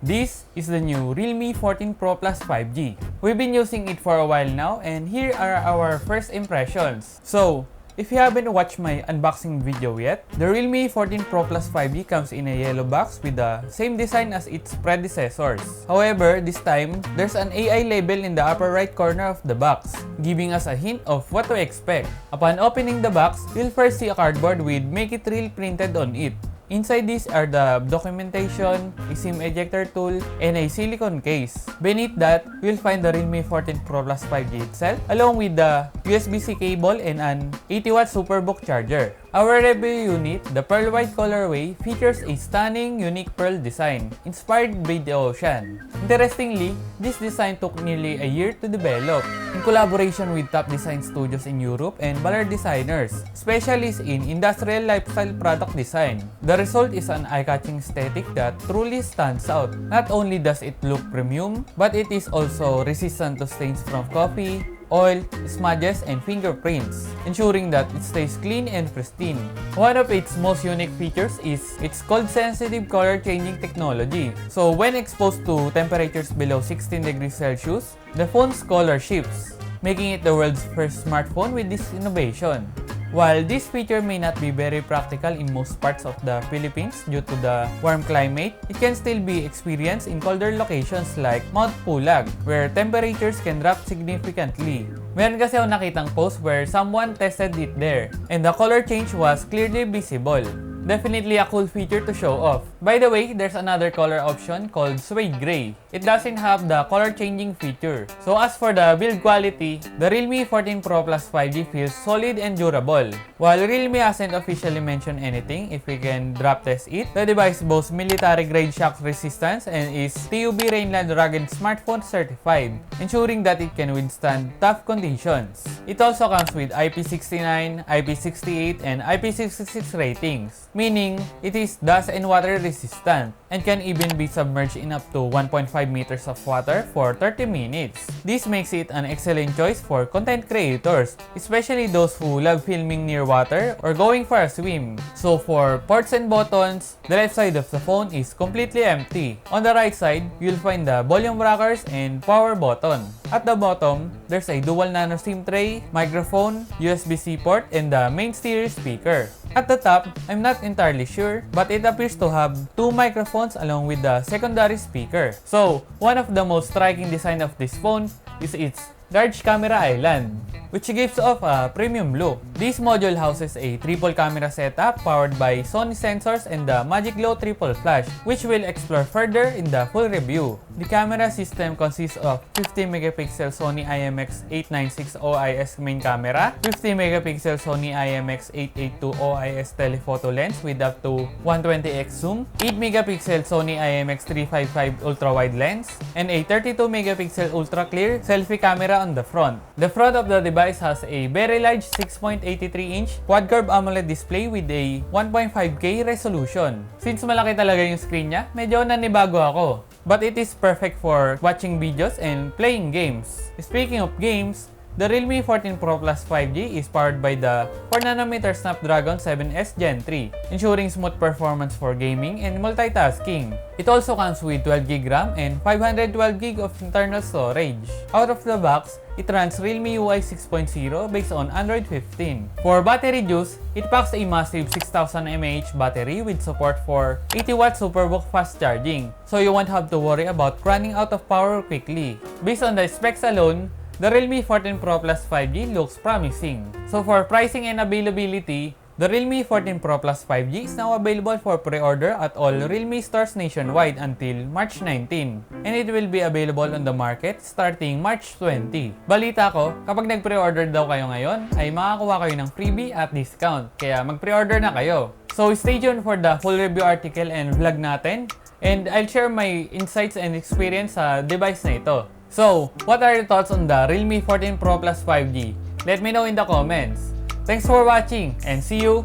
This is the new Realme 14 Pro Plus 5G. We've been using it for a while now and here are our first impressions. So, if you haven't watched my unboxing video yet, the Realme 14 Pro Plus 5G comes in a yellow box with the same design as its predecessors. However, this time, there's an AI label in the upper right corner of the box, giving us a hint of what to expect. Upon opening the box, you'll first see a cardboard with "Make It Real" printed on it. Inside this are the documentation, a SIM ejector tool, and a silicone case. Beneath that, you'll find the Realme 14 Pro Plus 5G itself, along with the USB-C cable and an 80-watt Superbook charger. Our review unit, the pearl white colorway, features a stunning, unique pearl design, inspired by the ocean. Interestingly, this design took nearly a year to develop, in collaboration with top design studios in Europe and Ballard designers, specialists in industrial lifestyle product design. The result is an eye-catching aesthetic that truly stands out. Not only does it look premium, but it is also resistant to stains from coffee, oil, smudges, and fingerprints, ensuring that it stays clean and pristine. One of its most unique features is its cold-sensitive color-changing technology. So when exposed to temperatures below 16 degrees Celsius, the phone's color shifts, making it the world's first smartphone with this innovation. While this feature may not be very practical in most parts of the Philippines due to the warm climate, it can still be experienced in colder locations like Mount Pulag, where temperatures can drop significantly. Meron kasi ako nakitang post where someone tested it there, and the color change was clearly visible. Definitely a cool feature to show off. By the way, there's another color option called Suede Gray. It doesn't have the color changing feature. So as for the build quality, the Realme 14 Pro Plus 5G feels solid and durable. While Realme hasn't officially mentioned anything if we can drop test it, the device boasts military grade shock resistance and is TUV Rainland Rugged Smartphone certified, ensuring that it can withstand tough conditions. It also comes with IP69, IP68, and IP66 ratings, meaning it is dust and water resistant and can even be submerged in up to 1.5 meters of water for 30 minutes. This makes it an excellent choice for content creators, especially those who love filming near water or going for a swim. So for ports and buttons, the left side of the phone is completely empty. On the right side, you'll find the volume rockers and power button. At the bottom, there's a dual nano SIM tray, microphone, USB-C port, and the main stereo speaker. At the top, I'm not entirely sure, but it appears to have two microphones along with the secondary speaker. So, one of the most striking design of this phone is its large camera island, which gives off a premium look. This module houses a triple camera setup powered by Sony sensors and the Magic Glow triple flash, which we'll explore further in the full review. The camera system consists of 50MP Sony IMX896 OIS main camera, 50MP Sony IMX882 OIS telephoto lens with up to 120x zoom, 8MP Sony IMX355 ultra wide lens, and a 32MP ultra clear selfie camera on the front. The front of the device has a very large 6.83-inch quad-curve AMOLED display with a 1.5K resolution. Since malaki talaga yung screen niya, medyo nanibago ako. But it is perfect for watching videos and playing games. Speaking of games, the Realme 14 Pro Plus 5G is powered by the 4nm Snapdragon 7S Gen 3, ensuring smooth performance for gaming and multitasking. It also comes with 12GB RAM and 512GB of internal storage. Out of the box, it runs Realme UI 6.0 based on Android 15. For battery use, it packs a massive 6000 mAh battery with support for 80-watt Superbook fast charging, so you won't have to worry about running out of power quickly. Based on the specs alone, the Realme 14 Pro Plus 5G looks promising. So for pricing and availability, the Realme 14 Pro Plus 5G is now available for pre-order at all Realme stores nationwide until March 19, and it will be available on the market starting March 20. Balita ko, kapag nag-pre-order daw kayo ngayon, ay makakuha kayo ng freebie at discount, kaya mag-pre-order na kayo. So stay tuned for the full review article and vlog natin, and I'll share my insights and experience sa device na ito. So, what are your thoughts on the Realme 14 Pro Plus 5G? Let me know in the comments. Thanks for watching and see you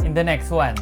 in the next one.